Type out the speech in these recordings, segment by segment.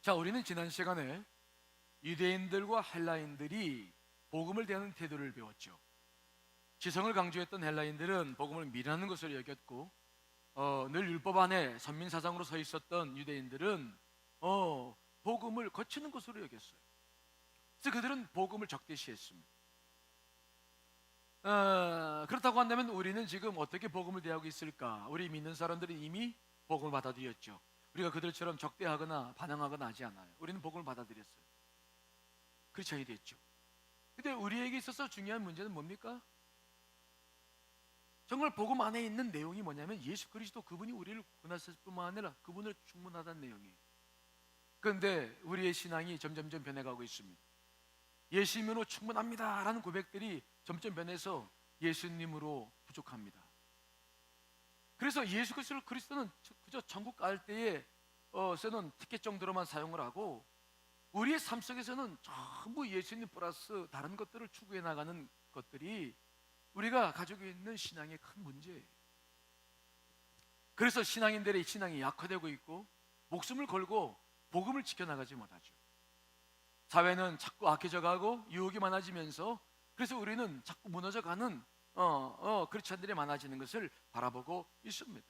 자, 우리는 지난 시간에 유대인들과 헬라인들이 복음을 대하는 태도를 배웠죠. 지성을 강조했던 헬라인들은 복음을 미라는 것으로 여겼고, 늘 율법 안에 선민 사상으로 서 있었던 유대인들은 복음을 거치는 것으로 여겼어요. 그래서 그들은 복음을 적대시했습니다. 그렇다고 한다면 우리는 지금 어떻게 복음을 대하고 있을까? 우리 믿는 사람들은 이미 복음을 받아들였죠. 우리가 그들처럼 적대하거나 반항하거나 하지 않아요. 우리는 복음을 받아들였어요. 그리스도인이 됐죠. 근데 우리에게 있어서 중요한 문제는 뭡니까? 정말 복음 안에 있는 내용이 뭐냐면 예수 그리스도 그분이 우리를 구원하셨을 뿐만 아니라 그분을 충분하다는 내용이에요. 그런데 우리의 신앙이 점점점 변해가고 있습니다. 예수님으로 충분합니다 라는 고백들이 점점 변해서 예수님으로 부족합니다. 그래서 예수 그리스도는 그저 천국 갈 때에 쓰는 티켓 정도로만 사용을 하고, 우리의 삶 속에서는 전부 예수님 플러스 다른 것들을 추구해 나가는 것들이 우리가 가지고 있는 신앙의 큰 문제예요. 그래서 신앙인들의 신앙이 약화되고 있고 목숨을 걸고 복음을 지켜나가지 못하죠. 사회는 자꾸 악해져 가고 유혹이 많아지면서, 그래서 우리는 자꾸 무너져가는 크리스찬들이 많아지는 것을 바라보고 있습니다.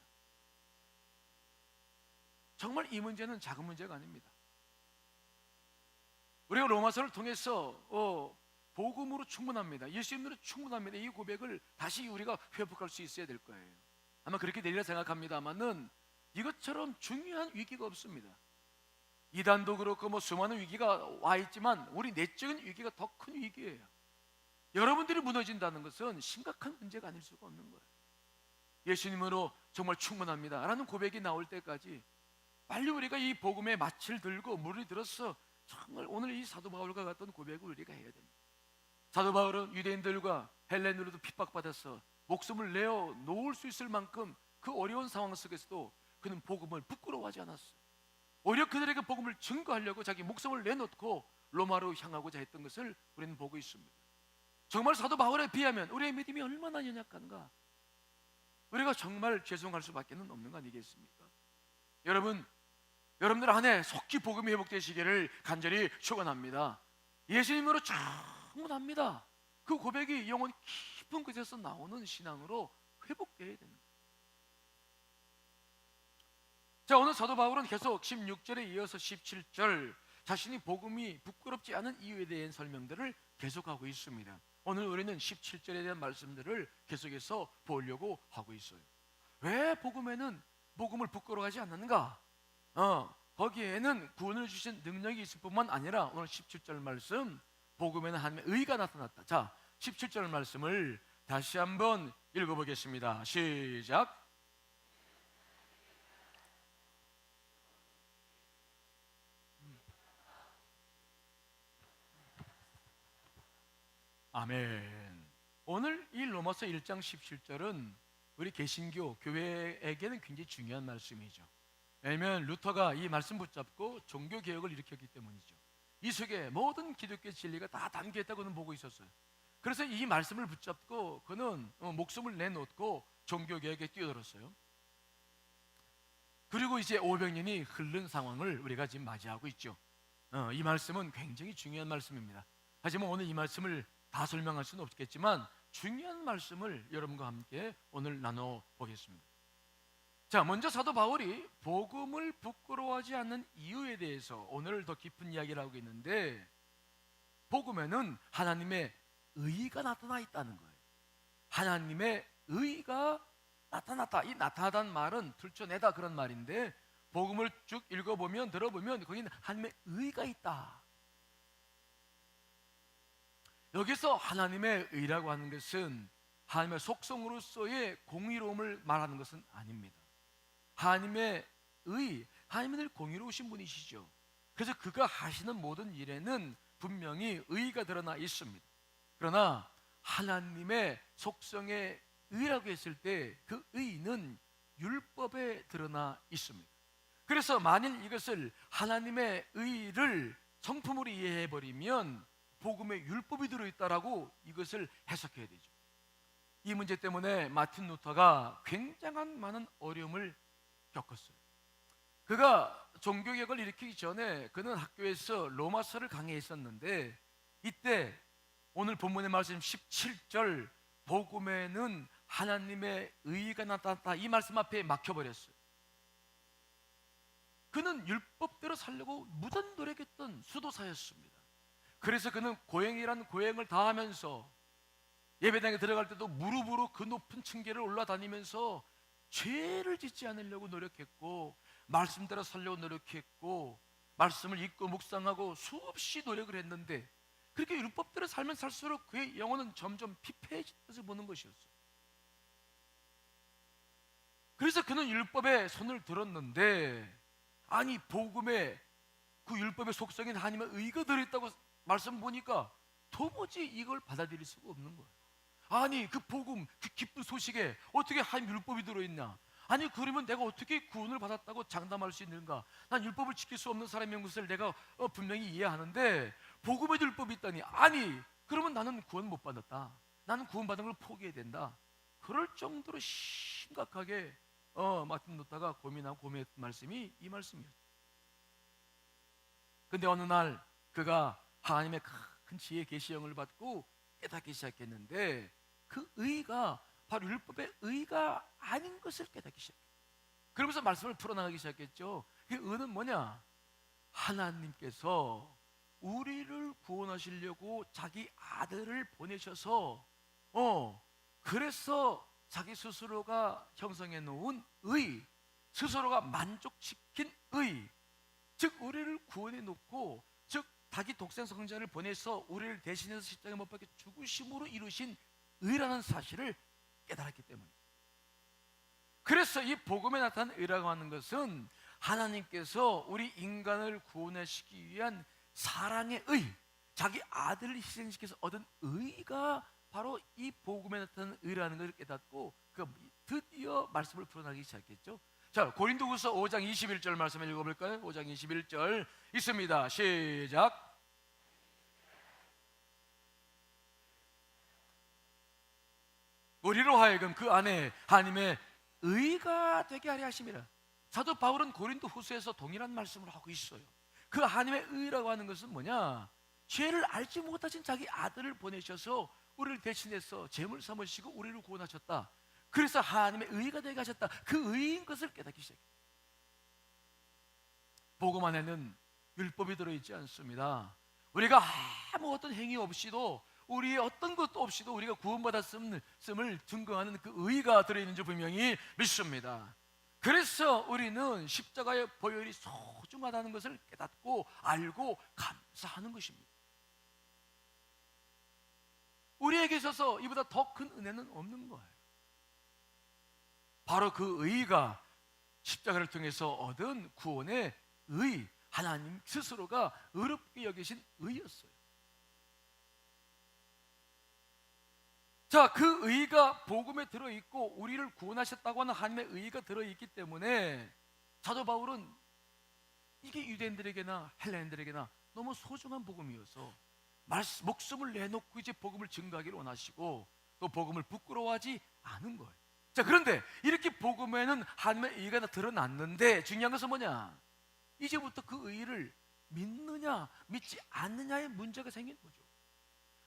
정말 이 문제는 작은 문제가 아닙니다. 우리가 로마서를 통해서 복음으로 충분합니다, 예수님으로 충분합니다, 이 고백을 다시 우리가 회복할 수 있어야 될 거예요. 아마 그렇게 되리라 생각합니다만은 이것처럼 중요한 위기가 없습니다. 이단도 그렇고 수많은 위기가 와 있지만 우리 내적인 위기가 더 큰 위기예요. 여러분들이 무너진다는 것은 심각한 문제가 아닐 수가 없는 거예요. 예수님으로 정말 충분합니다 라는 고백이 나올 때까지 빨리 우리가 이 복음의 맏을 들고 물이 들어서 정말 오늘 이 사도 바울과 같은 고백을 우리가 해야 됩니다. 사도 바울은 유대인들과 헬레인들로도 핍박받아서 목숨을 내어 놓을 수 있을 만큼 그 어려운 상황 속에서도 그는 복음을 부끄러워하지 않았어요. 오히려 그들에게 복음을 증거하려고 자기 목숨을 내놓고 로마로 향하고자 했던 것을 우리는 보고 있습니다. 정말 사도 바울에 비하면 우리의 믿음이 얼마나 연약한가, 우리가 정말 죄송할 수밖에 없는 거 아니겠습니까? 여러분들 안에 속히 복음이 회복되시기를 간절히 축원합니다. 예수님으로 충분합니다, 그 고백이 영혼 깊은 곳에서 나오는 신앙으로 회복되어야 됩니다. 자, 오늘 사도 바울은 계속 16절에 이어서 17절 자신이 복음이 부끄럽지 않은 이유에 대한 설명들을 계속하고 있습니다. 오늘 우리는 17절에 대한 말씀들을 계속해서 보려고 하고 있어요. 왜 복음을 부끄러워하지 않는가? 거기에는 구원을 주신 능력이 있을 뿐만 아니라 오늘 17절 말씀, 복음에는 하나님의 의가 나타났다. 자, 17절 말씀을 다시 한번 읽어보겠습니다. 시작. 아멘. 오늘 이 로마서 1장 17절은 우리 개신교 교회에게는 굉장히 중요한 말씀이죠. 왜냐하면 루터가 이 말씀 붙잡고 종교개혁을 일으켰기 때문이죠. 이 속에 모든 기독교 진리가 다 담겨 있다고는 보고 있었어요. 그래서 이 말씀을 붙잡고 그는 목숨을 내놓고 종교개혁에 뛰어들었어요. 그리고 이제 500년이 흐른 상황을 우리가 지금 맞이하고 있죠. 이 말씀은 굉장히 중요한 말씀입니다. 하지만 오늘 이 말씀을 다 설명할 수는 없겠지만 중요한 말씀을 여러분과 함께 오늘 나눠보겠습니다. 자, 먼저 사도 바울이 복음을 부끄러워하지 않는 이유에 대해서 오늘 더 깊은 이야기를 하고 있는데, 복음에는 하나님의 의가 나타나 있다는 거예요. 하나님의 의가 나타났다. 이 나타나다는 말은 들춰내다 그런 말인데, 복음을 쭉 읽어보면 들어보면 거기는 하나님의 의가 있다. 여기서 하나님의 의라고 하는 것은 하나님의 속성으로서의 공의로움을 말하는 것은 아닙니다. 하나님의 의, 하나님은 늘 공의로우신 분이시죠. 그래서 그가 하시는 모든 일에는 분명히 의가 드러나 있습니다. 그러나 하나님의 속성의 의라고 했을 때 그 의는 율법에 드러나 있습니다. 그래서 만일 이것을 하나님의 의를 성품으로 이해해버리면 복음에 율법이 들어있다라고 이것을 해석해야 되죠. 이 문제 때문에 마틴 루터가 굉장한 많은 어려움을 겪었어요. 그가 종교개혁을 일으키기 전에 그는 학교에서 로마서를 강의했었는데, 이때 오늘 본문의 말씀 17절 복음에는 하나님의 의가 나타났다, 이 말씀 앞에 막혀버렸어요. 그는 율법대로 살려고 무단 노력했던 수도사였습니다. 그래서 그는 고행이란 고행을 다 하면서 예배당에 들어갈 때도 무릎으로 그 높은 층계를 올라다니면서 죄를 짓지 않으려고 노력했고, 말씀대로 살려고 노력했고, 말씀을 읽고 묵상하고 수없이 노력을 했는데, 그렇게 율법대로 살면 살수록 그의 영혼은 점점 피폐해지는 것을 보는 것이었어요. 그래서 그는 율법에 손을 들었는데, 아니 복음에 그 율법의 속성인 하나님의 의가 들어있다고 말씀 보니까 도무지 이걸 받아들일 수가 없는 거예요. 아니 그 복음, 그 기쁜 소식에 어떻게 하나님 율법이 들어있냐? 아니 그러면 내가 어떻게 구원을 받았다고 장담할 수 있는가? 난 율법을 지킬 수 없는 사람인 것을 내가 분명히 이해하는데, 복음에 율법이 있다니, 아니 그러면 나는 구원 못 받았다, 나는 구원받은 걸 포기해야 된다, 그럴 정도로 심각하게 마틴 루터가 고민했던 말씀이 이 말씀이었어요. 근데 어느 날 그가 하나님의 큰 지혜 계시형을 받고 깨닫기 시작했는데, 그 의가 바로 율법의 의가 아닌 것을 깨닫기 시작했어요. 그러면서 말씀을 풀어나가기 시작했죠. 그 의는 뭐냐? 하나님께서 우리를 구원하시려고 자기 아들을 보내셔서 그래서 자기 스스로가 형성해 놓은 의, 스스로가 만족시킨 의, 즉 우리를 구원해 놓고, 즉 자기 독생 성자를 보내서 우리를 대신해서 십자가에 못 박혀 죽으심으로 이루신 의라는 사실을 깨달았기 때문입니다. 그래서 이 복음에 나타난 의라고 하는 것은 하나님께서 우리 인간을 구원하시기 위한 사랑의 의, 자기 아들을 희생시켜서 얻은 의가 바로 이 복음에 나타난 의라는 것을 깨닫고 드디어 말씀을 풀어나가기 시작했죠. 자, 고린도후서 5장 21절 말씀을 읽어볼까요? 5장 21절 있습니다. 시작. 우리로 하여금 그 안에 하나님의 의가 되게 하려 하심이라. 사도 바울은 고린도후서에서 동일한 말씀을 하고 있어요. 그 하나님의 의라고 하는 것은 뭐냐? 죄를 알지 못하신 자기 아들을 보내셔서 우리를 대신해서 제물 삼으시고 우리를 구원하셨다. 그래서 하나님의 의가 되게 하셨다. 그 의인 것을 깨닫기 시작해요. 복음 안에는 율법이 들어있지 않습니다. 우리가 아무 어떤 행위 없이도, 우리의 어떤 것도 없이도 우리가 구원받았음을 증거하는 그 의가 들어있는 줄 분명히 믿습니다. 그래서 우리는 십자가의 보혈이 소중하다는 것을 깨닫고 알고 감사하는 것입니다. 우리에게 있어서 이보다 더 큰 은혜는 없는 거예요. 바로 그 의가 십자가를 통해서 얻은 구원의 의, 하나님 스스로가 의롭게 여기신 의였어요. 자, 그 의가 복음에 들어있고 우리를 구원하셨다고 하는 하나님의 의가 들어있기 때문에 사도 바울은 이게 유대인들에게나 헬레인들에게나 너무 소중한 복음이어서 목숨을 내놓고 이제 복음을 증거하기를 원하시고, 또 복음을 부끄러워하지 않은 거예요. 자, 그런데 이렇게 복음에는 하나님의 의가 다 드러났는데 중요한 것은 뭐냐? 이제부터 그 의를 믿느냐 믿지 않느냐의 문제가 생긴 거죠.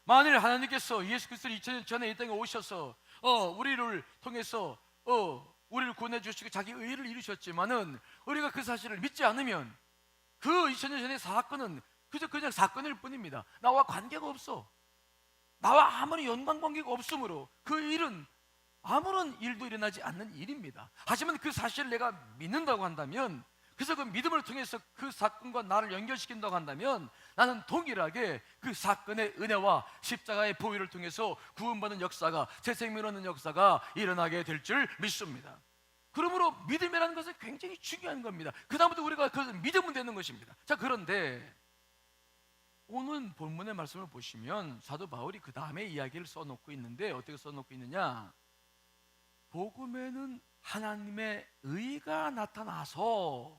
만일 하나님께서 예수 그리스도를 2000년 전에 이 땅에 오셔서 우리를 통해서 우리를 구원해 주시고 자기 의를 이루셨지만은 우리가 그 사실을 믿지 않으면 그 2000년 전의 사건은 그냥 사건일 뿐입니다. 나와 관계가 없어. 나와 아무리 연관관계가 없으므로 그 일은 아무런 일도 일어나지 않는 일입니다. 하지만 그 사실을 내가 믿는다고 한다면, 그래서 그 믿음을 통해서 그 사건과 나를 연결시킨다고 한다면, 나는 동일하게 그 사건의 은혜와 십자가의 보혈을 통해서 구원받는 역사가, 새 생명을 얻는 역사가 일어나게 될 줄 믿습니다. 그러므로 믿음이라는 것은 굉장히 중요한 겁니다. 그 다음부터 우리가 그것을 믿으면 되는 것입니다. 자, 그런데 오늘 본문의 말씀을 보시면 사도 바울이 그 다음에 이야기를 써놓고 있는데, 어떻게 써놓고 있느냐? 복음에는 하나님의 의가 나타나서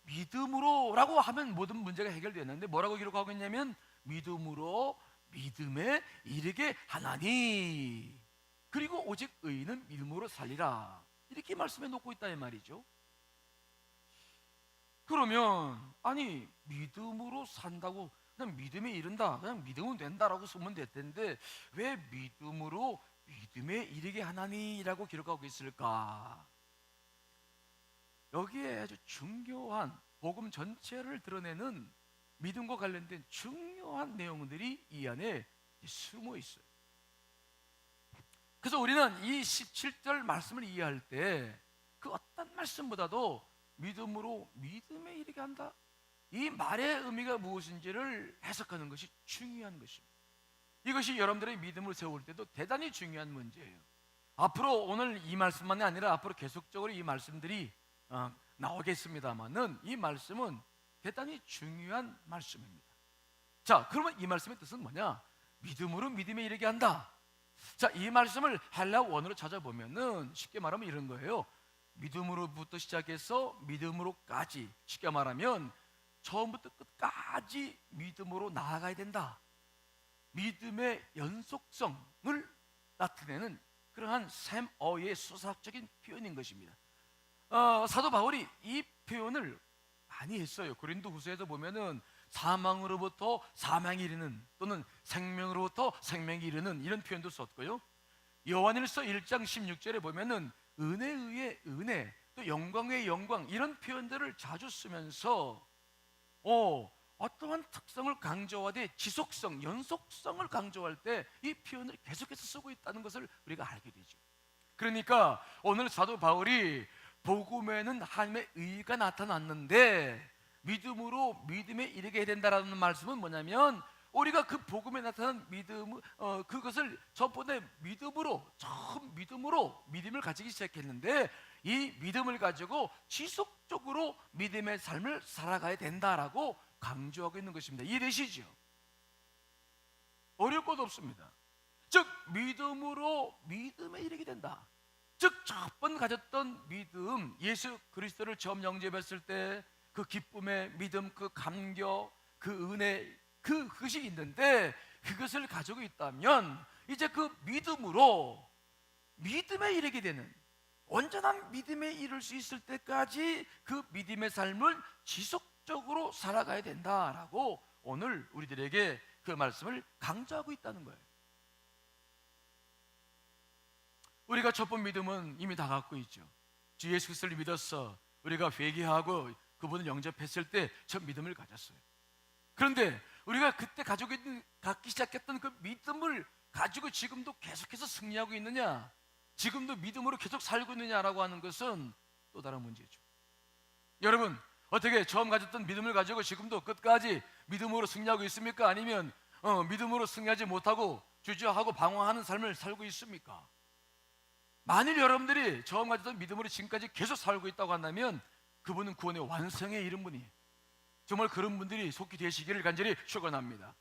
믿음으로 라고 하면 모든 문제가 해결되는데, 뭐라고 기록하고 있냐면 믿음으로 믿음에 이르게 하나니, 그리고 오직 의인은 믿음으로 살리라, 이렇게 말씀해 놓고 있다 이 말이죠. 그러면 아니 믿음으로 산다고 그냥 믿음에 이른다, 그냥 믿으면 된다라고 쓰면 될 텐데 왜 믿음으로 믿음에 이르게 하나니라고 기록하고 있을까? 여기에 아주 중요한 복음 전체를 드러내는 믿음과 관련된 중요한 내용들이 이 안에 숨어 있어요. 그래서 우리는 이 17절 말씀을 이해할 때 그 어떤 말씀보다도 믿음으로 믿음에 이르게 한다, 이 말의 의미가 무엇인지를 해석하는 것이 중요한 것입니다. 이것이 여러분들의 믿음을 세울 때도 대단히 중요한 문제예요. 앞으로 오늘 이 말씀만이 아니라 앞으로 계속적으로 이 말씀들이 나오겠습니다만은 이 말씀은 대단히 중요한 말씀입니다. 자, 그러면 이 말씀의 뜻은 뭐냐? 믿음으로 믿음에 이르게 한다. 자, 이 말씀을 헬라 원어로 찾아보면은 쉽게 말하면 이런 거예요. 믿음으로부터 시작해서 믿음으로까지, 쉽게 말하면 처음부터 끝까지 믿음으로 나아가야 된다. 믿음의 연속성을 나타내는 그러한 셈어의 수사학적인 표현인 것입니다. 사도 바울이 이 표현을 많이 했어요. 고린도후서에도 보면은 사망으로부터 사망이 이르는, 또는 생명으로부터 생명이 이르는, 이런 표현도 썼고요. 요한일서 1장 16절에 보면은 은혜에 의해 은혜, 또 영광의 영광, 이런 표현들을 자주 쓰면서 어떠한 특성을 강조하되 지속성, 연속성을 강조할 때 이 표현을 계속해서 쓰고 있다는 것을 우리가 알게 되죠. 그러니까 오늘 사도 바울이 복음에는 하나님의 의가 나타났는데 믿음으로 믿음에 이르게 해야 된다라는 말씀은 뭐냐면, 우리가 그 복음에 나타난 믿음, 그것을 전번에 처음 믿음으로 믿음을 가지기 시작했는데 이 믿음을 가지고 지속적으로 믿음의 삶을 살아가야 된다라고 강조하고 있는 것입니다. 이해되시죠? 어려울 것도 없습니다. 즉 믿음으로 믿음에 이르게 된다. 즉 첫 번 가졌던 믿음, 예수 그리스도를 처음 영접했을 때 그 기쁨의 믿음, 그 감격, 그 은혜, 그것이 있는데 그것을 가지고 있다면 이제 그 믿음으로 믿음에 이르게 되는, 온전한 믿음에 이를 수 있을 때까지 그 믿음의 삶을 지속적으로 살아가야 된다라고 오늘 우리들에게 그 말씀을 강조하고 있다는 거예요. 우리가 첫 번 믿음은 이미 다 갖고 있죠. 주 예수 그리스도를 믿었어, 우리가 회개하고 그분을 영접했을 때 첫 믿음을 가졌어요. 그런데 우리가 그때 갖기 시작했던 그 믿음을 가지고 지금도 계속해서 승리하고 있느냐, 지금도 믿음으로 계속 살고 있느냐라고 하는 것은 또 다른 문제죠. 여러분, 어떻게 처음 가졌던 믿음을 가지고 지금도 끝까지 믿음으로 승리하고 있습니까? 아니면 믿음으로 승리하지 못하고 주저하고 방황하는 삶을 살고 있습니까? 만일 여러분들이 처음 가졌던 믿음으로 지금까지 계속 살고 있다고 한다면 그분은 구원의 완성에 이른 분이에요. 정말 그런 분들이 속히 되시기를 간절히 축원합니다.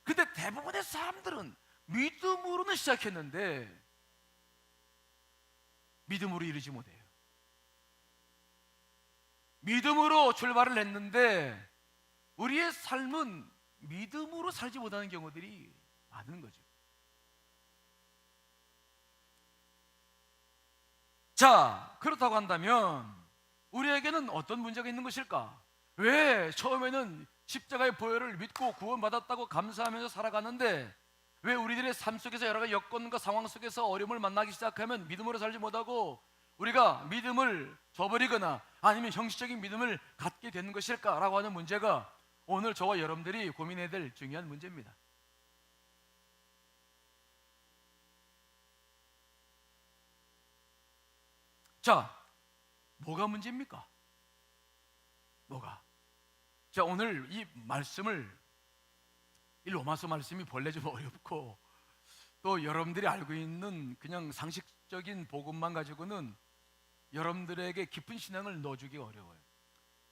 근데 대부분의 사람들은 믿음으로는 시작했는데 믿음으로 이르지 못해요. 믿음으로 출발을 했는데 우리의 삶은 믿음으로 살지 못하는 경우들이 많은 거죠. 자, 그렇다고 한다면 우리에게는 어떤 문제가 있는 것일까? 왜 처음에는 십자가의 보혈을 믿고 구원받았다고 감사하면서 살아가는데 왜 우리들의 삶 속에서 여러 가지 여건과 상황 속에서 어려움을 만나기 시작하면 믿음으로 살지 못하고 우리가 믿음을 저버리거나 아니면 형식적인 믿음을 갖게 되는 것일까라고 하는 문제가 오늘 저와 여러분들이 고민해야 될 중요한 문제입니다. 자, 뭐가 문제입니까? 뭐가? 자, 오늘 이 말씀을, 이 로마서 말씀이 본래 좀 어렵고 또 여러분들이 알고 있는 그냥 상식적인 복음만 가지고는 여러분들에게 깊은 신앙을 넣어주기 어려워요.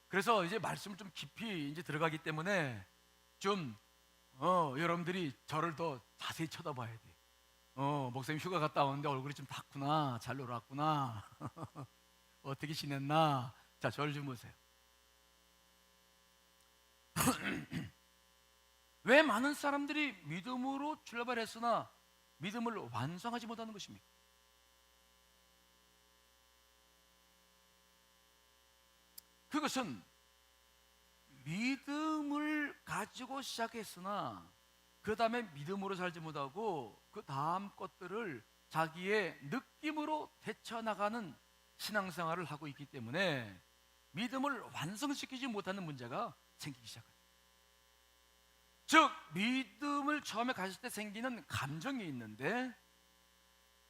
그래서 이제 말씀을 좀 깊이 이제 들어가기 때문에 좀 여러분들이 저를 더 자세히 쳐다봐야 돼. 목사님 휴가 갔다 오는데 얼굴이 좀 탔구나, 잘 놀았구나, 어떻게 지냈나. 자, 저를 좀 보세요. 왜 많은 사람들이 믿음으로 출발했으나 믿음을 완성하지 못하는 것입니까? 그것은 믿음을 가지고 시작했으나 그 다음에 믿음으로 살지 못하고 그 다음 것들을 자기의 느낌으로 헤쳐나가는 신앙생활을 하고 있기 때문에 믿음을 완성시키지 못하는 문제가 생기기 시작합니다. 즉 믿음을 처음에 가질 때 생기는 감정이 있는데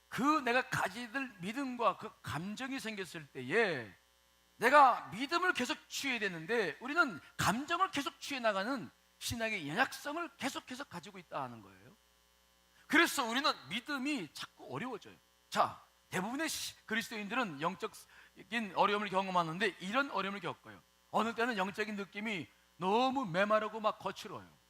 그 내가 가지들 믿음과 그 감정이 생겼을 때에 내가 믿음을 계속 취해야 되는데 우리는 감정을 계속 취해 나가는 신앙의 연약성을 계속해서 가지고 있다는 거예요. 그래서 우리는 믿음이 자꾸 어려워져요. 자, 대부분의 그리스도인들은 영적인 어려움을 경험하는데 이런 어려움을 겪어요. 어느 때는 영적인 느낌이 너무 메마르고 막 거칠어요.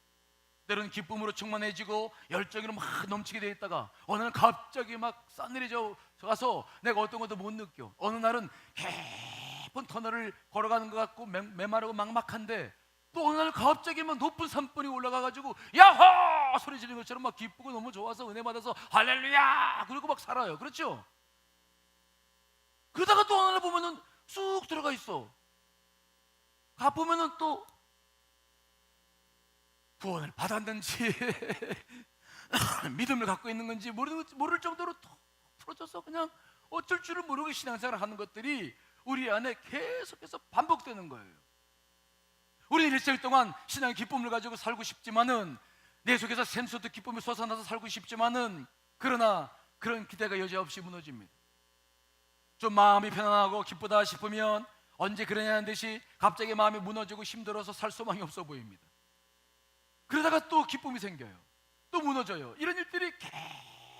때로는 기쁨으로 충만해지고 열정으로 막 넘치게 되어 있다가 어느 날은 갑자기 막 싸늘해져 가서 내가 어떤 것도 못 느껴. 어느 날은 깊은 터널을 걸어가는 것 같고 메마르고 막막한데 또 어느 날 갑자기 막 높은 산불이 올라가가지고 야호! 소리 지르는 것처럼 막 기쁘고 너무 좋아서 은혜 받아서 할렐루야! 그리고 막 살아요. 그렇죠? 그러다가 또 어느 날 보면은 쑥 들어가 있어. 가보면은 또 구원을 받았는지 믿음을 갖고 있는 건지 모를 정도로 더 풀어져서 그냥 어쩔 줄을 모르고 신앙생활을 하는 것들이 우리 안에 계속해서 반복되는 거예요. 우리는 일생 동안 신앙의 기쁨을 가지고 살고 싶지만은 내 속에서 샘솟듯 기쁨이 솟아나서 살고 싶지만은 그러나 그런 기대가 여지없이 무너집니다. 좀 마음이 편안하고 기쁘다 싶으면 언제 그러냐는 듯이 갑자기 마음이 무너지고 힘들어서 살 소망이 없어 보입니다. 그러다가 또 기쁨이 생겨요. 또 무너져요. 이런 일들이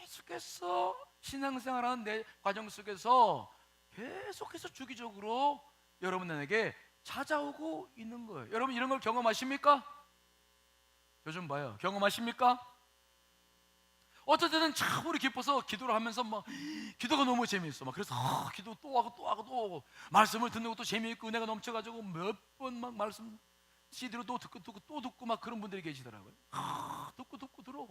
계속해서 신앙생활하는 내 과정 속에서 계속해서 주기적으로 여러분에게 찾아오고 있는 거예요. 여러분 이런 걸 경험하십니까? 요즘 봐요. 경험하십니까? 어떨 때는 참 우리 기뻐서 기도를 하면서 막 기도가 너무 재미있어. 막 그래서 기도 또 하고 또 하고 또 말씀을 듣는 것도 재미있고 은혜가 넘쳐가지고 몇 번 막 말씀 CD로 또 듣고 막 그런 분들이 계시더라고요. 듣고 들어.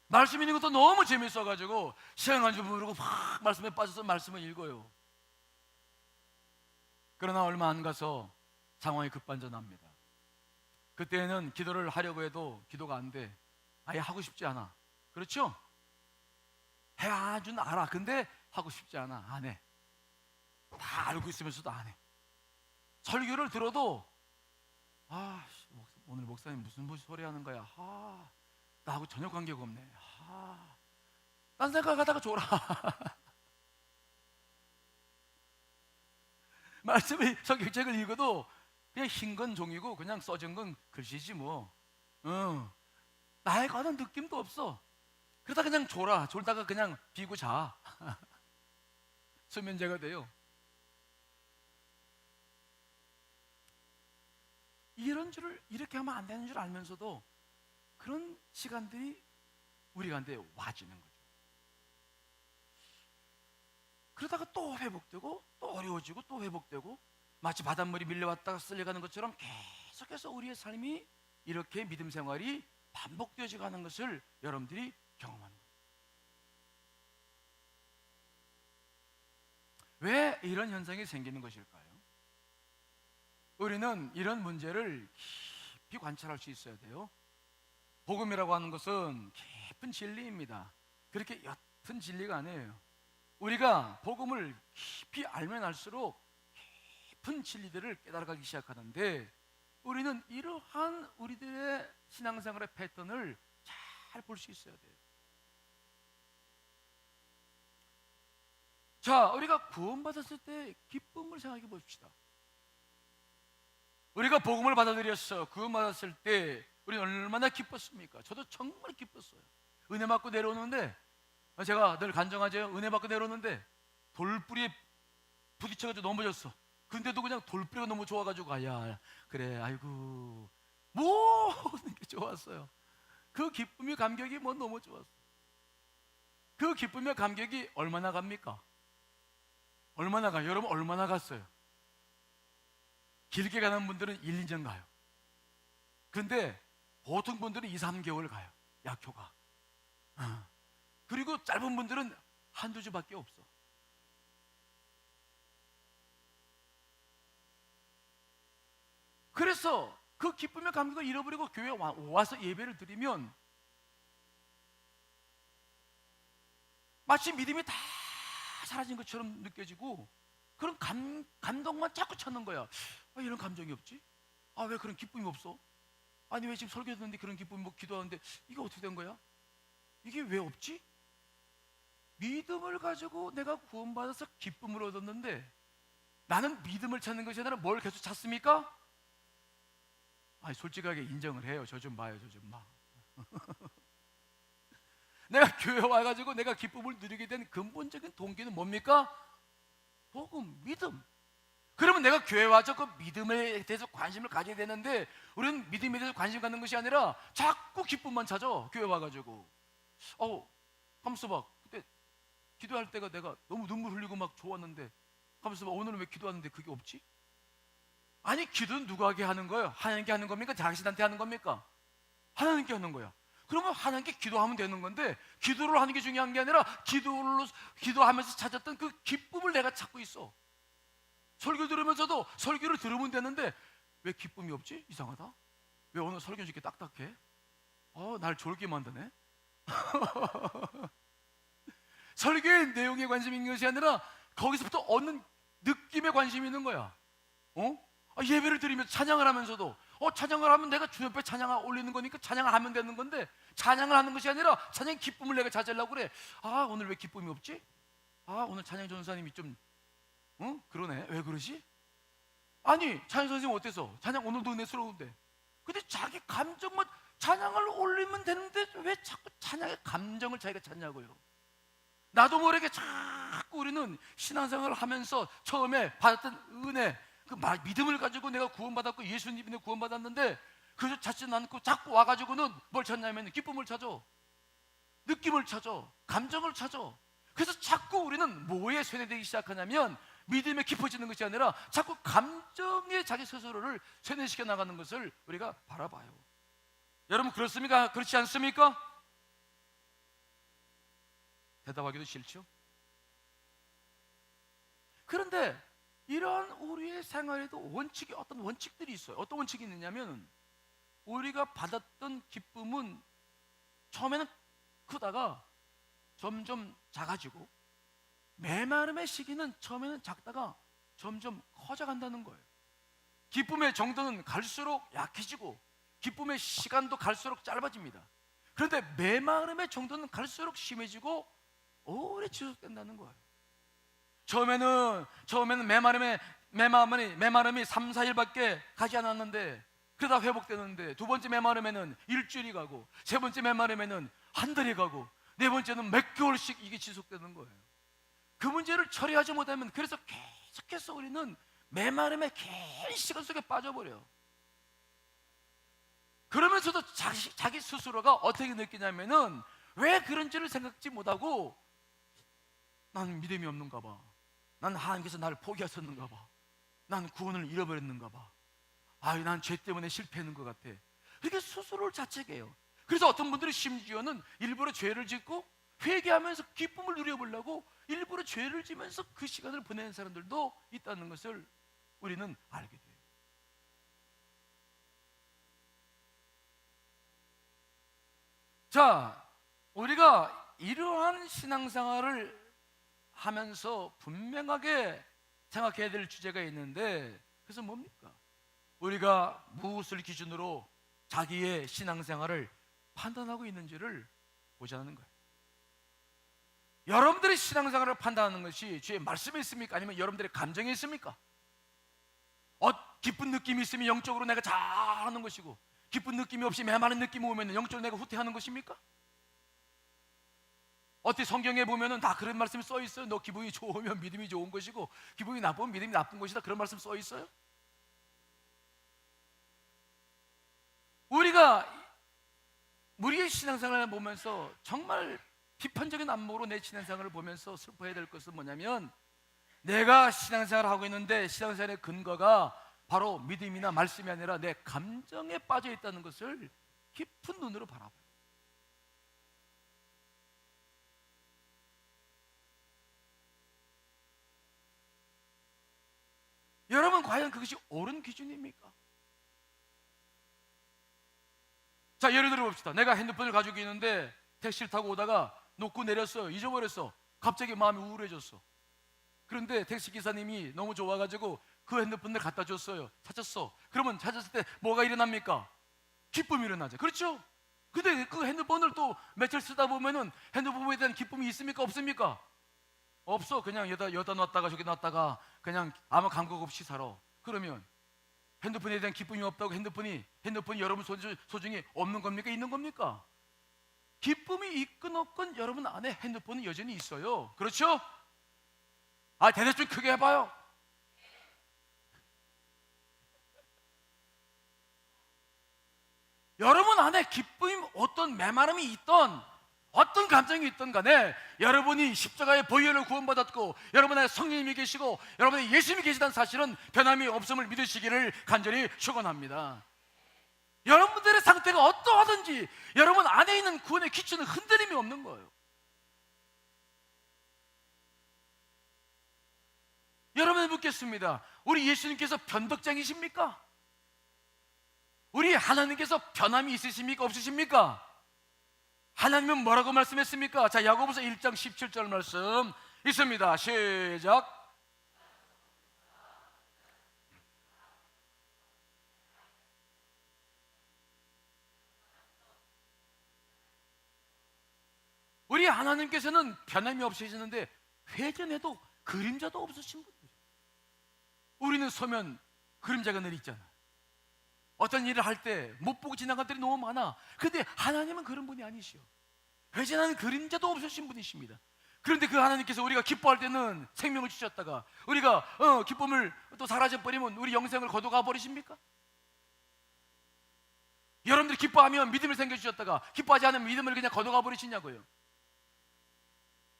말씀 있는 것도 너무 재밌어가지고 시간 간 줄 모르고 막 말씀에 빠져서 말씀을 읽어요. 그러나 얼마 안 가서 상황이 급반전합니다. 그때는 기도를 하려고 해도 기도가 안 돼. 아예 하고 싶지 않아. 그렇죠? 해야 줄 알아. 근데 하고 싶지 않아. 안 해. 다 알고 있으면서도 안 해. 설교를 들어도 오늘 목사님 무슨 소리 하는 거야. 나하고 전혀 관계가 없네. 딴 생각하다가 졸아. 말씀을 성경책을 읽어도 그냥 흰 건 종이고 그냥 써진 건 글씨지 뭐. 나에 관한 느낌도 없어. 그러다 그냥 졸다가 그냥 비고 자. 수면제가 돼요. 이런 줄을 이렇게 하면 안 되는 줄 알면서도 그런 시간들이 우리 가운데 와지는 거죠. 그러다가 또 회복되고 또 어려워지고 또 회복되고 마치 바닷물이 밀려왔다가 쓸려가는 것처럼 계속해서 우리의 삶이 이렇게 믿음 생활이 반복되어져 가는 것을 여러분들이 경험하는 거예요. 왜 이런 현상이 생기는 것일까요? 우리는 이런 문제를 깊이 관찰할 수 있어야 돼요. 복음이라고 하는 것은 깊은 진리입니다. 그렇게 옅은 진리가 아니에요. 우리가 복음을 깊이 알면 알수록 깊은 진리들을 깨달아가기 시작하는데 우리는 이러한 우리들의 신앙생활의 패턴을 잘 볼 수 있어야 돼요. 자, 우리가 구원받았을 때 기쁨을 생각해 봅시다. 우리가 복음을 받아들였어. 구원받았을 때 우리는 얼마나 기뻤습니까? 저도 정말 기뻤어요. 은혜 받고 내려오는데 제가 늘 간증하죠. 은혜 받고 내려오는데 돌뿌리에 부딪혀가지고 넘어졌어. 근데도 그냥 돌뿌리가 너무 좋아가지고 그래 아이고 모든 게 좋았어요. 그 기쁨의 감격이 너무 좋았어. 그 기쁨의 감격이 얼마나 갑니까? 얼마나 가요? 여러분 얼마나 갔어요? 길게 가는 분들은 1, 2년 가요. 근데 보통 분들은 2, 3개월 가요. 약효가. 그리고 짧은 분들은 한두 주밖에 없어. 그래서 그 기쁨의 감격을 잃어버리고 교회에 와서 예배를 드리면 마치 믿음이 다 사라진 것처럼 느껴지고 그런 감동만 자꾸 찾는 거야. 아, 이런 감정이 없지? 아, 왜 그런 기쁨이 없어? 아니, 왜 지금 설교 듣는데 그런 기쁨이, 뭐 기도하는데 이게 어떻게 된 거야? 이게 왜 없지? 믿음을 가지고 내가 구원받아서 기쁨을 얻었는데 나는 믿음을 찾는 것이 아니라 뭘 계속 찾습니까? 아니, 솔직하게 인정을 해요. 저 좀 봐요, 저 좀 봐. 내가 교회 와가지고 내가 기쁨을 누리게 된 근본적인 동기는 뭡니까? 복음, 믿음. 그러면 내가 교회 와서 그 믿음에 대해서 관심을 가져야 되는데 우리는 믿음에 대해서 관심 갖는 것이 아니라 자꾸 기쁨만 찾아. 교회 와가지고 가만있어 봐. 그때 기도할 때가 내가 너무 눈물 흘리고 막 좋았는데 가만있어 봐. 오늘은 왜 기도하는데 그게 없지? 아니, 기도는 누구에게 하는 거예요? 하나님께 하는 겁니까? 당신한테 하는 겁니까? 하나님께 하는 거야. 그러면 하나님께 기도하면 되는 건데 기도를 하는 게 중요한 게 아니라 기도하면서 찾았던 그 기쁨을 내가 찾고 있어. 설교 들으면서도 설교를 들으면 되는데 왜 기쁨이 없지? 이상하다. 왜 오늘 설교 이렇게 딱딱해? 날 졸게 만드네. 설교의 내용에 관심이 있는 것이 아니라 거기서부터 얻는 느낌에 관심이 있는 거야. 예배를 드리면서 찬양을 하면서도 찬양을 하면 내가 주 옆에 찬양을 올리는 거니까 찬양을 하면 되는 건데 찬양을 하는 것이 아니라 찬양의 기쁨을 내가 찾으려고 그래. 오늘 왜 기쁨이 없지? 오늘 찬양 전사님이 좀 그러네. 왜 그러지? 아니, 찬양 선생님 어때서? 찬양 오늘도 은혜스러운데. 근데 자기 감정만 찬양을 올리면 되는데 왜 자꾸 찬양의 감정을 자기가 찾냐고요. 나도 모르게 자꾸 우리는 신앙생활을 하면서 처음에 받았던 은혜, 그 믿음을 가지고 내가 구원받았고 예수님이 구원받았는데 그저 찾지 않고 자꾸 와가지고는 뭘 찾냐면 기쁨을 찾아, 느낌을 찾아, 감정을 찾아. 그래서 자꾸 우리는 뭐에 쇠뇌되기 시작하냐면 믿음에 깊어지는 것이 아니라 자꾸 감정에 자기 스스로를 쇠뇌시켜 나가는 것을 우리가 바라봐요. 여러분 그렇습니까? 그렇지 않습니까? 대답하기도 싫죠? 그런데 이러한 우리의 생활에도 어떤 원칙들이 있어요. 어떤 원칙이 있느냐면 우리가 받았던 기쁨은 처음에는 크다가 점점 작아지고 메마름의 시기는 처음에는 작다가 점점 커져간다는 거예요. 기쁨의 정도는 갈수록 약해지고 기쁨의 시간도 갈수록 짧아집니다. 그런데 메마름의 정도는 갈수록 심해지고 오래 지속된다는 거예요. 처음에는 메마름이 3, 4일밖에 가지 않았는데 그러다 회복되는데 두 번째 메마름에는 일주일이 가고 세 번째 메마름에는 한 달이 가고 네 번째는 몇 개월씩 이게 지속되는 거예요. 그 문제를 처리하지 못하면 그래서 계속해서 우리는 메마름의 긴 시간 속에 빠져버려요. 그러면서도 자기 스스로가 어떻게 느끼냐면은 왜 그런지를 생각지 못하고 나는 믿음이 없는가 봐. 난 하나님께서 나를 포기하셨는가 봐. 난 구원을 잃어버렸는가 봐. 난 죄 때문에 실패하는 것 같아. 그렇게 스스로를 자책해요. 그래서 어떤 분들이 심지어는 일부러 죄를 짓고 회개하면서 기쁨을 누려보려고 일부러 죄를 지면서 그 시간을 보내는 사람들도 있다는 것을 우리는 알게 돼요. 자, 우리가 이러한 신앙생활을 하면서 분명하게 생각해야 될 주제가 있는데 그래서 뭡니까? 우리가 무엇을 기준으로 자기의 신앙생활을 판단하고 있는지를 보자는 거예요. 여러분들의 신앙생활을 판단하는 것이 주의 말씀에 있습니까? 아니면 여러분들의 감정에 있습니까? 기쁜 느낌이 있으면 영적으로 내가 잘하는 것이고 기쁜 느낌이 없이 메마른 느낌이 오면 영적으로 내가 후퇴하는 것입니까? 어떻게 성경에 보면은 다 그런 말씀이 써 있어요. 너 기분이 좋으면 믿음이 좋은 것이고 기분이 나쁘면 믿음이 나쁜 것이다. 그런 말씀 써 있어요. 우리의 신앙생활을 보면서 정말 비판적인 안목으로 내 신앙생활을 보면서 슬퍼해야 될 것은 뭐냐면 내가 신앙생활을 하고 있는데 신앙생활의 근거가 바로 믿음이나 말씀이 아니라 내 감정에 빠져 있다는 것을 깊은 눈으로 바라봐요. 여러분 과연 그것이 옳은 기준입니까? 자, 예를 들어 봅시다. 내가 핸드폰을 가지고 있는데 택시를 타고 오다가 놓고 내렸어요. 잊어버렸어. 갑자기 마음이 우울해졌어. 그런데 택시 기사님이 너무 좋아가지고 그 핸드폰을 갖다 줬어요. 찾았어. 그러면 찾았을 때 뭐가 일어납니까? 기쁨이 일어나죠. 그렇죠? 근데 그 핸드폰을 또 며칠 쓰다 보면은 핸드폰에 대한 기쁨이 있습니까? 없습니까? 없어. 그냥 여다 놨다가 저기 놨다가 그냥 아무 감각 없이 살아. 그러면 핸드폰에 대한 기쁨이 없다고 핸드폰이 여러분 소중히 없는 겁니까? 있는 겁니까? 기쁨이 있건 없건 여러분 안에 핸드폰은 여전히 있어요. 그렇죠? 아, 대답 좀 크게 해봐요. 여러분 안에 기쁨이 어떤 메마름이 있던 어떤 감정이 있던 간에 여러분이 십자가의 보혈로 구원받았고 여러분 안에 성령님이 계시고 여러분 안에 예수님이 계시다는 사실은 변함이 없음을 믿으시기를 간절히 축원합니다. 여러분들의 상태가 어떠하든지 여러분 안에 있는 구원의 기초는 흔들림이 없는 거예요. 여러분을 묻겠습니다. 우리 예수님께서 변덕장이십니까? 우리 하나님께서 변함이 있으십니까? 없으십니까? 하나님은 뭐라고 말씀했습니까? 자, 야고보서 1장 17절 말씀 있습니다. 시작. 우리 하나님께서는 변함이 없으시는데 회전해도 그림자도 없으신 분이죠. 우리는 서면 그림자가 늘 있잖아. 어떤 일을 할 때 못 보고 지나간 때이 너무 많아. 근데 하나님은 그런 분이 아니시오. 회전하는 그림자도 없으신 분이십니다. 그런데 그 하나님께서 우리가 기뻐할 때는 생명을 주셨다가 우리가 기쁨을 또 사라져버리면 우리 영생을 거둬가 버리십니까? 여러분들이 기뻐하면 믿음을 생겨주셨다가 기뻐하지 않으면 믿음을 그냥 거둬가 버리시냐고요.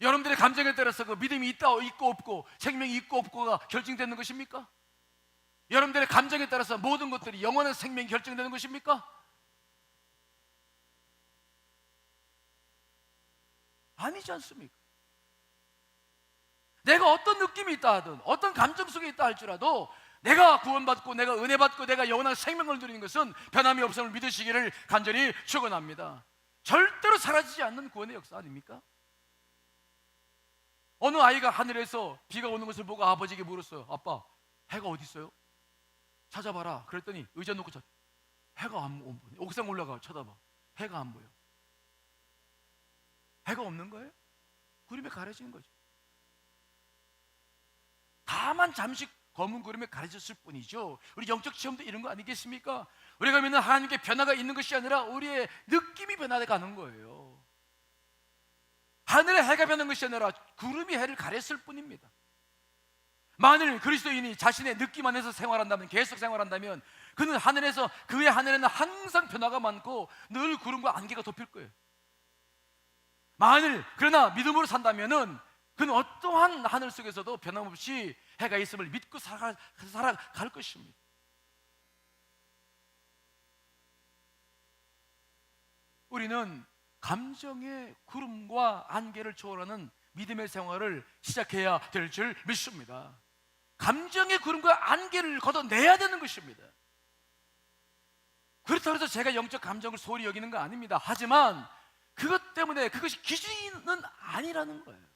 여러분들의 감정에 따라서 그 믿음이 있다 있고 없고 생명이 있고 없고가 결정되는 것입니까? 여러분들의 감정에 따라서 모든 것들이 영원한 생명이 결정되는 것입니까? 아니지 않습니까? 내가 어떤 느낌이 있다 하든 어떤 감정 속에 있다 할지라도 내가 구원받고 내가 은혜 받고 내가 영원한 생명을 누리는 것은 변함이 없음을 믿으시기를 간절히 축원합니다. 절대로 사라지지 않는 구원의 역사 아닙니까? 어느 아이가 하늘에서 비가 오는 것을 보고 아버지에게 물었어요. 아빠, 해가 어디 있어요? 찾아봐라. 그랬더니 의자 놓고 해가 안 보여. 옥상 올라가 쳐다봐. 해가 안 보여. 해가 없는 거예요? 구름에 가려지는 거죠. 다만 잠시 검은 구름에 가려졌을 뿐이죠. 우리 영적 시험도 이런 거 아니겠습니까? 우리가 믿는 하나님께 변화가 있는 것이 아니라 우리의 느낌이 변화돼 가는 거예요. 하늘의 해가 변한 것이 아니라 구름이 해를 가렸을 뿐입니다. 만일 그리스도인이 자신의 느낌 안에서 생활한다면, 계속 생활한다면 그는 하늘에서, 그의 하늘에는 항상 변화가 많고 늘 구름과 안개가 덮일 거예요. 만일 그러나 믿음으로 산다면은 그는 어떠한 하늘 속에서도 변함없이 해가 있음을 믿고 살아갈 것입니다. 우리는 감정의 구름과 안개를 초월하는 믿음의 생활을 시작해야 될 줄 믿습니다. 감정의 구름과 안개를 걷어내야 되는 것입니다. 그렇다고 해서 제가 영적 감정을 소홀히 여기는 거 아닙니다. 하지만 그것 때문에 그것이 기준은 아니라는 거예요.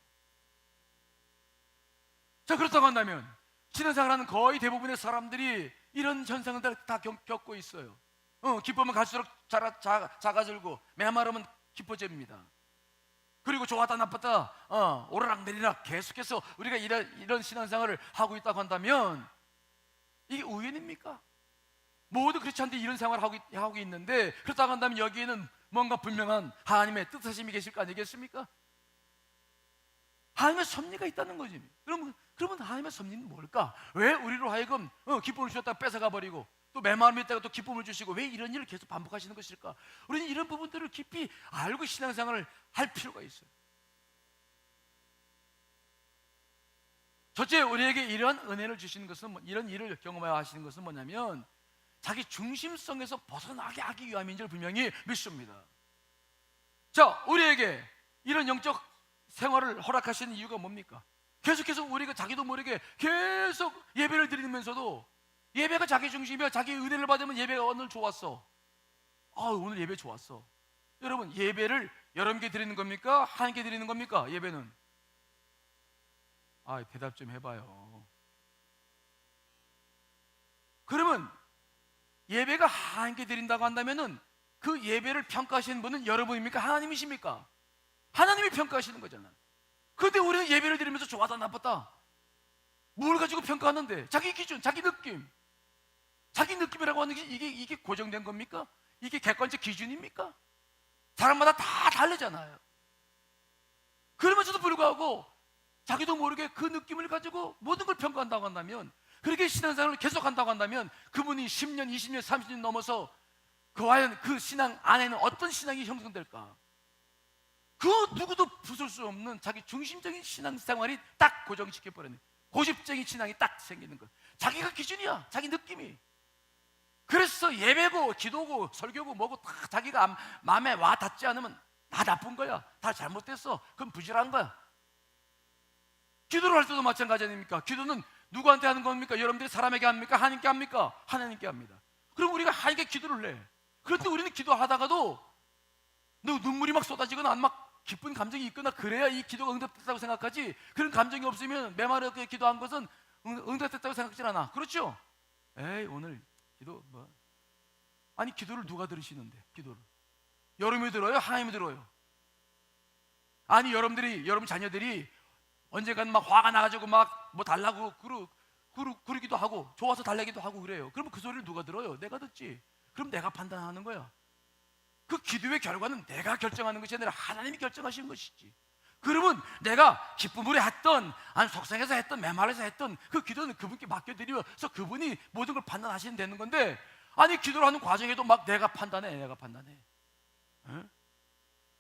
자, 그렇다고 한다면 신앙생활하는 거의 대부분의 사람들이 이런 현상을 다 겪고 있어요. 기쁘면 갈수록 작아들고 메마르면 깊어집니다. 그리고 좋았다 나빴다 오르락내리락 계속해서 우리가 이런 신앙생활을 하고 있다고 한다면 이게 우연입니까? 모두 그렇지 않은데 이런 생활을 하고 있는데, 그렇다고 한다면 여기에는 뭔가 분명한 하나님의 뜻하심이 계실 거 아니겠습니까? 하나님의 섭리가 있다는 거지. 그러면 하나님의 섭리는 뭘까? 왜 우리로 하여금 기쁨을 주셨다가 뺏어가 버리고 또 메마름이 있다가 또 기쁨을 주시고 왜 이런 일을 계속 반복하시는 것일까? 우리는 이런 부분들을 깊이 알고 신앙생활을 할 필요가 있어요. 첫째, 우리에게 이러한 은혜를 주시는 것은, 이런 일을 경험하여 하시는 것은 뭐냐면 자기 중심성에서 벗어나게 하기 위함인 줄 분명히 믿습니다. 자, 우리에게 이런 영적 생활을 허락하시는 이유가 뭡니까? 계속해서 우리가 자기도 모르게 계속 예배를 드리면서도 예배가 자기 중심이야. 자기 은혜를 받으면 예배가 오늘 좋았어. 오늘 예배 좋았어. 여러분, 예배를 여러분께 드리는 겁니까? 하나님께 드리는 겁니까? 예배는? 대답 좀 해봐요. 그러면 예배가 하나님께 드린다고 한다면은 그 예배를 평가하시는 분은 여러분입니까? 하나님이십니까? 하나님이 평가하시는 거잖아요. 그런데 우리는 예배를 드리면서 좋았다 나빴다 뭘 가지고 평가하는데? 자기 기준, 자기 느낌. 자기 느낌이라고 하는 게 이게 고정된 겁니까? 이게 객관적 기준입니까? 사람마다 다 다르잖아요. 그러면서도 불구하고 자기도 모르게 그 느낌을 가지고 모든 걸 평가한다고 한다면, 그렇게 신앙생활을 계속한다고 한다면 그분이 10년, 20년, 30년 넘어서 과연 그 신앙 안에는 어떤 신앙이 형성될까? 그 누구도 부술 수 없는 자기 중심적인 신앙생활이 딱 고정시켜버리는, 고집적인 신앙이 딱 생기는 것. 자기가 기준이야, 자기 느낌이. 그래서 예배고 기도고 설교고 뭐고 다 자기가 마음에 와 닿지 않으면 다 나쁜 거야, 다 잘못됐어, 그럼 부실한 거야. 기도를 할 때도 마찬가지 아닙니까? 기도는 누구한테 하는 겁니까? 여러분들이 사람에게 합니까? 하나님께 합니까? 하나님께 합니다. 그럼 우리가 하나님께 기도를 해. 그런데 우리는 기도하다가도 눈물이 막 쏟아지거나 막 기쁜 감정이 있거나 그래야 이 기도가 응답됐다고 생각하지, 그런 감정이 없으면 메마르게 기도한 것은 응답됐다고 생각하지 않아. 그렇죠? 에이, 오늘 기도 아니, 기도를 누가 들으시는데? 기도를 여러분이 들어요? 하나님이 들어요? 아니, 여러분 자녀들이 언젠가는 막 화가 나가지고 막 뭐 달라고 그러기도 하고 좋아서 달래기도 하고 그래요. 그러면 그 소리를 누가 들어요? 내가 듣지. 그럼 내가 판단하는 거야. 그 기도의 결과는 내가 결정하는 것이 아니라 하나님이 결정하시는 것이지. 그러면 내가 기쁨으로 했던, 아니 속상해서 했던, 메말라서 했던 그 기도는 그분께 맡겨드리면서 그분이 모든 걸 판단하시면 되는 건데, 아니 기도를 하는 과정에도 막 내가 판단해. 에?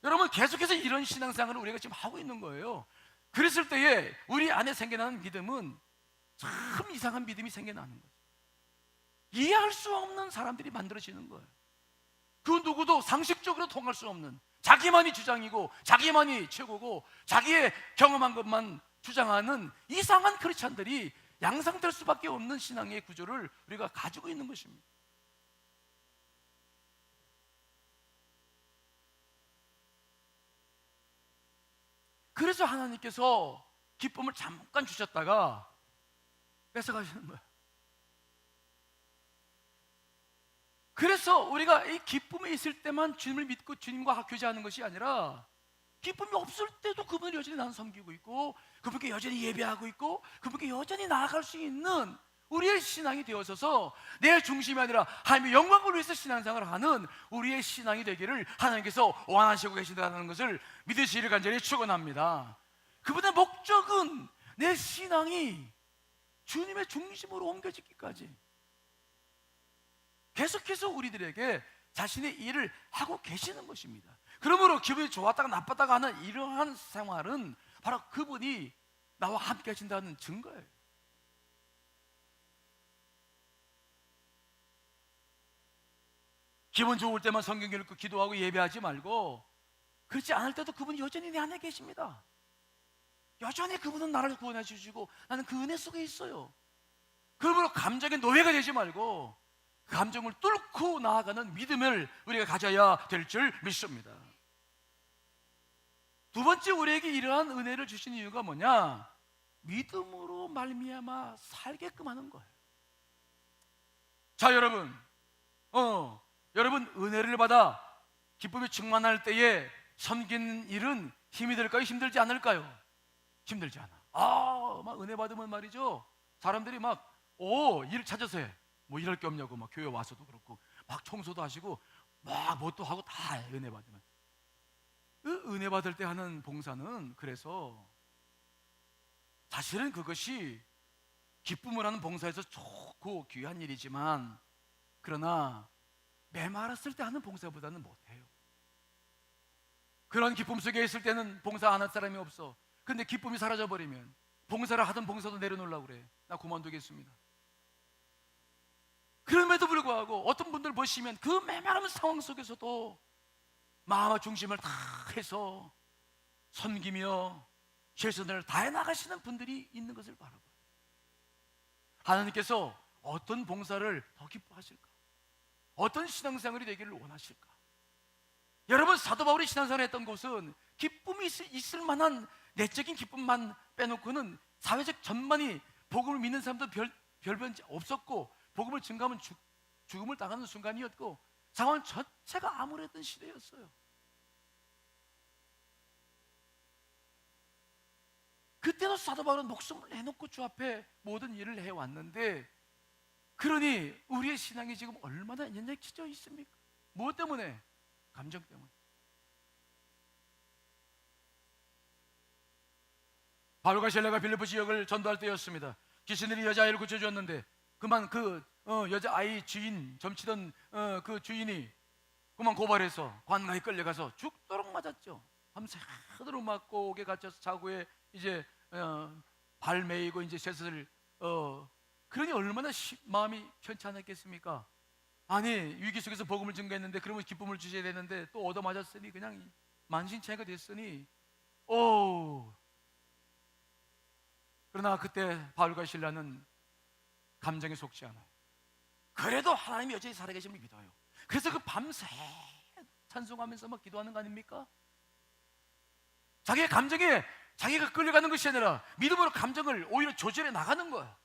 여러분, 계속해서 이런 신앙생활을 우리가 지금 하고 있는 거예요. 그랬을 때에 우리 안에 생겨나는 믿음은 참 이상한 믿음이 생겨나는 거죠. 이해할 수 없는 사람들이 만들어지는 거예요. 그 누구도 상식적으로 통할 수 없는, 자기만이 주장이고 자기만이 최고고 자기의 경험한 것만 주장하는 이상한 크리스찬들이 양상될 수밖에 없는 신앙의 구조를 우리가 가지고 있는 것입니다. 그래서 하나님께서 기쁨을 잠깐 주셨다가 뺏어가시는 거예요. 그래서 우리가 이 기쁨이 있을 때만 주님을 믿고 주님과 교제하는 것이 아니라, 기쁨이 없을 때도 그분을 여전히 나는 섬기고 있고 그분께 여전히 예배하고 있고 그분께 여전히 나아갈 수 있는 우리의 신앙이 되어서서 내 중심이 아니라 하나님의 영광을 위해서 신앙생활을 하는 우리의 신앙이 되기를 하나님께서 원하시고 계신다는 것을 믿으시기를 간절히 축원합니다. 그분의 목적은 내 신앙이 주님의 중심으로 옮겨지기까지 계속해서 우리들에게 자신의 일을 하고 계시는 것입니다. 그러므로 기분이 좋았다가 나빴다가 하는 이러한 생활은 바로 그분이 나와 함께 하신다는 증거예요. 기분 좋을 때만 성경 읽고 기도하고 예배하지 말고, 그렇지 않을 때도 그분이 여전히 내 안에 계십니다. 여전히 그분은 나를 구원해 주시고 나는 그 은혜 속에 있어요. 그러므로 감정의 노예가 되지 말고 그 감정을 뚫고 나아가는 믿음을 우리가 가져야 될 줄 믿습니다. 두 번째, 우리에게 이러한 은혜를 주신 이유가 뭐냐? 믿음으로 말미암아 살게끔 하는 거예요. 자, 여러분, 여러분 은혜를 받아 기쁨이 충만할 때에 섬기는 일은 힘이 들까요? 힘들지 않을까요? 힘들지 않아. 막 은혜 받으면 말이죠, 사람들이 막 일을 찾아서 해. 뭐 일할 게 없냐고 막 교회 와서도 그렇고 막 청소도 하시고 막 뭣도 하고 다 해, 은혜 받으면. 그 은혜 받을 때 하는 봉사는, 그래서 사실은 그것이 기쁨을 하는 봉사에서 좋고 귀한 일이지만, 그러나 메말랐을 때 하는 봉사보다는 못해요. 그런 기쁨 속에 있을 때는 봉사 안 할 사람이 없어. 근데 기쁨이 사라져버리면 봉사를 하던 봉사도 내려놓으려고 그래. 나 그만두겠습니다. 그럼에도 불구하고 어떤 분들 보시면 그 메마른 상황 속에서도 마음의 중심을 다 해서 섬기며 최선을 다해 나가시는 분들이 있는 것을 바라봐요. 하나님께서 어떤 봉사를 더 기뻐하실까? 어떤 신앙생활이 되기를 원하실까? 여러분, 사도 바울이 신앙생활을 했던 곳은 기쁨이 있을 만한 내적인 기쁨만 빼놓고는 사회적 전반이 복음을 믿는 사람도 별변 없었고, 복음을 증가하면 죽음을 당하는 순간이었고, 상황 전체가 암울했던 시대였어요. 그때도 사도 바울은 목숨을 내놓고 주 앞에 모든 일을 해왔는데, 그러니 우리의 신앙이 지금 얼마나 연약해져 있습니까? 무엇 때문에? 감정 때문에. 바울과 실라가 빌립보 지역을 전도할 때였습니다. 귀신들이 여자아이를 고쳐주었는데 그만 여자아이 주인, 점치던 그 주인이 그만 고발해서 관가에 끌려가서 죽도록 맞았죠. 밤새도록 맞고 옥에 갇혀서 차고에 이제 발 메이고 이제 쇠사슬 그러니 얼마나 마음이 편치 않았겠습니까? 아니, 위기 속에서 복음을 증거했는데 그러면 기쁨을 주셔야 되는데 또 얻어맞았으니 그냥 만신창이가 됐으니 그러나 그때 바울과 실라는 감정에 속지 않아요. 그래도 하나님이 여전히 살아계심을 믿어요. 그래서 그 밤새 찬송하면서 막 기도하는 거 아닙니까? 자기의 감정에 자기가 끌려가는 것이 아니라 믿음으로 감정을 오히려 조절해 나가는 거예요.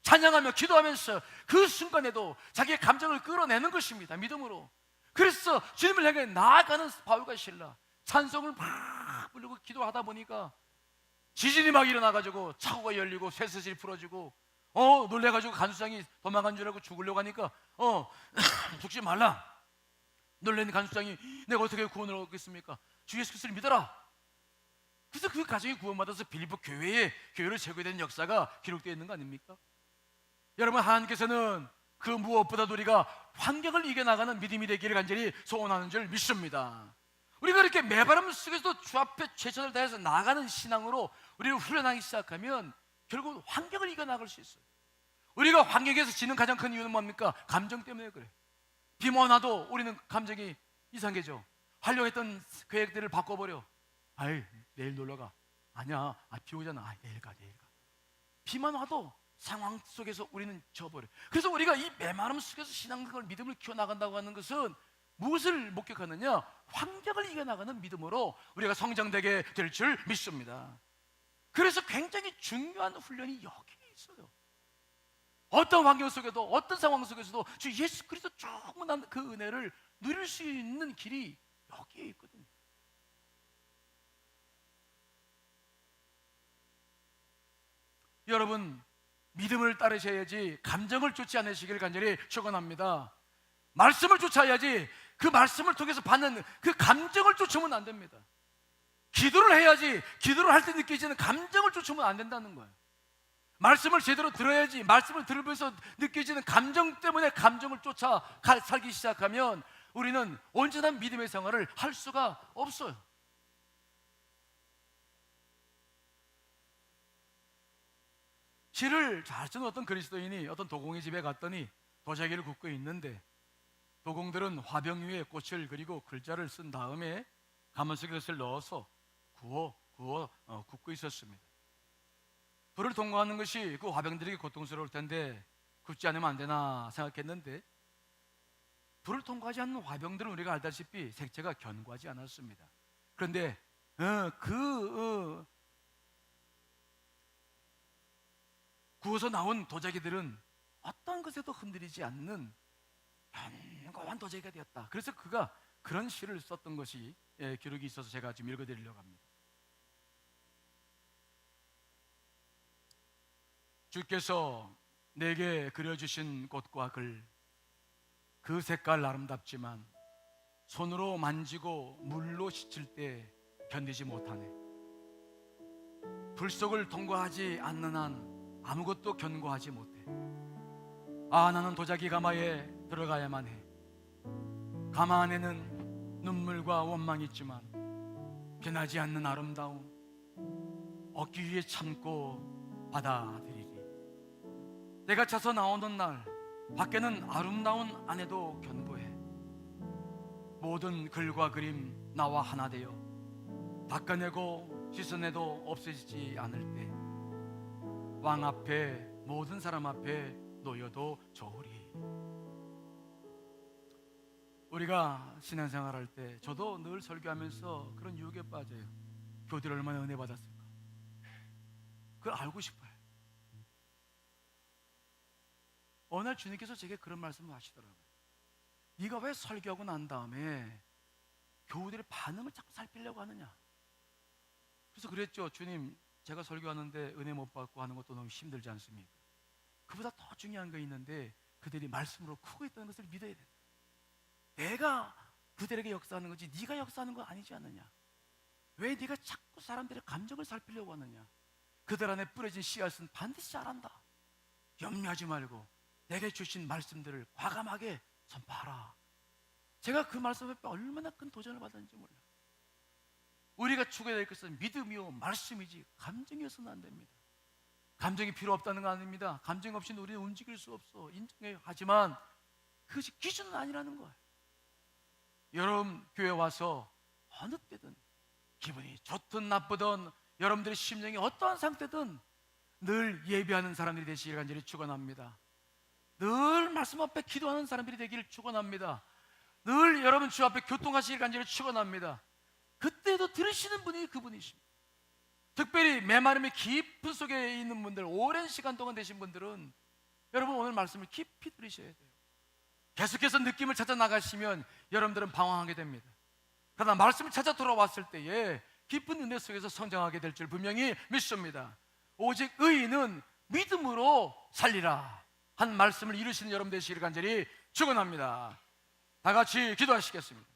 찬양하며 기도하면서 그 순간에도 자기의 감정을 끌어내는 것입니다. 믿음으로. 그래서 주님을 향해 나아가는 바울과 실라, 찬송을 막 부르고 기도하다 보니까 지진이 막 일어나가지고 차고가 열리고 쇠사슬이 풀어지고 놀래가지고 간수장이 도망간 줄 알고 죽으려고 하니까 죽지 말라. 놀란 간수장이 내가 어떻게 구원을 얻겠습니까? 주 예수 그리스도를 믿어라. 그래서 그 가정이 구원받아서 빌립보 교회를 세우게 된 역사가 기록되어 있는 거 아닙니까? 여러분, 하나님께서는 그 무엇보다도 우리가 환경을 이겨나가는 믿음이 되기를 간절히 소원하는 줄 믿습니다. 우리가 이렇게 매바람 속에서도 주 앞에 최선을 다해서 나아가는 신앙으로 우리를 훈련하기 시작하면 결국 환경을 이겨나갈 수 있어요. 우리가 환경에서 지는 가장 큰 이유는 뭡니까? 감정 때문에 그래. 비만 와도 우리는 감정이 이상해져. 하려고 했던 계획들을 바꿔버려. 아이, 내일 놀러가. 아니야, 비 오잖아. 내일 가. 비만 와도 상황 속에서 우리는 져버려. 그래서 우리가 이 메마름 속에서 신앙을 믿음을 키워나간다고 하는 것은 무엇을 목격하느냐? 환경을 이겨나가는 믿음으로 우리가 성장되게 될 줄 믿습니다. 그래서 굉장히 중요한 훈련이 여기에 있어요. 어떤 환경 속에도, 어떤 상황 속에서도 주 예수 그리스도 충만한 그 은혜를 누릴 수 있는 길이 여기에 있거든요. 여러분, 믿음을 따르셔야지 감정을 쫓지 않으시길 간절히 축원합니다. 말씀을 쫓아야지 그 말씀을 통해서 받는 그 감정을 쫓으면 안 됩니다. 기도를 해야지 기도를 할 때 느껴지는 감정을 쫓으면 안 된다는 거예요. 말씀을 제대로 들어야지 말씀을 들으면서 느껴지는 감정 때문에 감정을 쫓아 살기 시작하면 우리는 온전한 믿음의 생활을 할 수가 없어요. 시를 잘 쓰는 어떤 그리스도인이 어떤 도공의 집에 갔더니 도자기를 굽고 있는데 도공들은 화병 위에 꽃을 그리고 글자를 쓴 다음에 가만 속에 그것을 넣어서 굽고 있었습니다. 불을 통과하는 것이 그 화병들에게 고통스러울 텐데 굽지 않으면 안 되나 생각했는데 불을 통과하지 않는 화병들은 우리가 알다시피 색채가 견고하지 않았습니다. 그런데 구워서 나온 도자기들은 어떤 것에도 흔들리지 않는 견고한 도자기가 되었다. 그래서 그가 그런 시를 썼던 것이 기록이 있어서 제가 지금 읽어드리려고 합니다. 주께서 내게 그려주신 꽃과 글, 그 색깔 아름답지만 손으로 만지고 물로 씻을 때 견디지 못하네. 불 속을 통과하지 않는 한 아무것도 견고하지 못해. 나는 도자기 가마에 들어가야만 해. 가마 안에는 눈물과 원망이 있지만 변하지 않는 아름다움 얻기 위해 참고 받아들이리. 내가 차서 나오는 날 밖에는 아름다운 안에도 견고해. 모든 글과 그림 나와 하나 되어 닦아내고 씻어내도 없어지지 않을 때 왕 앞에 모든 사람 앞에 놓여도 좋으리. 우리가 신앙생활 할 때 저도 늘 설교하면서 그런 유혹에 빠져요. 교회들이 얼마나 은혜 받았을까? 그걸 알고 싶어요. 어느 날 주님께서 제게 그런 말씀을 하시더라고요. 네가 왜 설교하고 난 다음에 교우들의 반응을 자꾸 살피려고 하느냐? 그래서 그랬죠. 주님, 제가 설교하는데 은혜 못 받고 하는 것도 너무 힘들지 않습니까? 그보다 더 중요한 거 있는데 그들이 말씀으로 크고 있다는 것을 믿어야 된다. 내가 그들에게 역사하는 거지 네가 역사하는 거 아니지 않느냐? 왜 네가 자꾸 사람들의 감정을 살피려고 하느냐? 그들 안에 뿌려진 씨앗은 반드시 자란다. 염려하지 말고 내게 주신 말씀들을 과감하게 선포하라. 제가 그 말씀 앞에 얼마나 큰 도전을 받았는지 몰라요. 우리가 추구해야 될 것은 믿음이요 말씀이지 감정이어서는 안 됩니다. 감정이 필요 없다는 거 아닙니다. 감정 없이는 우리는 움직일 수 없어. 인정해요. 하지만 그것이 기준은 아니라는 거예요. 여러분 교회 와서 어느 때든 기분이 좋든 나쁘든 여러분들의 심령이 어떠한 상태든 늘 예배하는 사람들이 되시기를 간절히 축원합니다. 늘 말씀 앞에 기도하는 사람들이 되기를 축원합니다. 늘 여러분 주 앞에 교통하시기를 간절히 축원합니다. 그때도 들으시는 분이 그분이십니다. 특별히 메마름의 깊은 속에 있는 분들, 오랜 시간 동안 되신 분들은 여러분 오늘 말씀을 깊이 들으셔야 돼요. 계속해서 느낌을 찾아 나가시면 여러분들은 방황하게 됩니다. 그러나 말씀을 찾아 돌아왔을 때에 깊은 은혜 속에서 성장하게 될 줄 분명히 믿습니다. 오직 의인은 믿음으로 살리라 한 말씀을 이루시는 여러분 되시기를 간절히 축원합니다. 다 같이 기도하시겠습니다.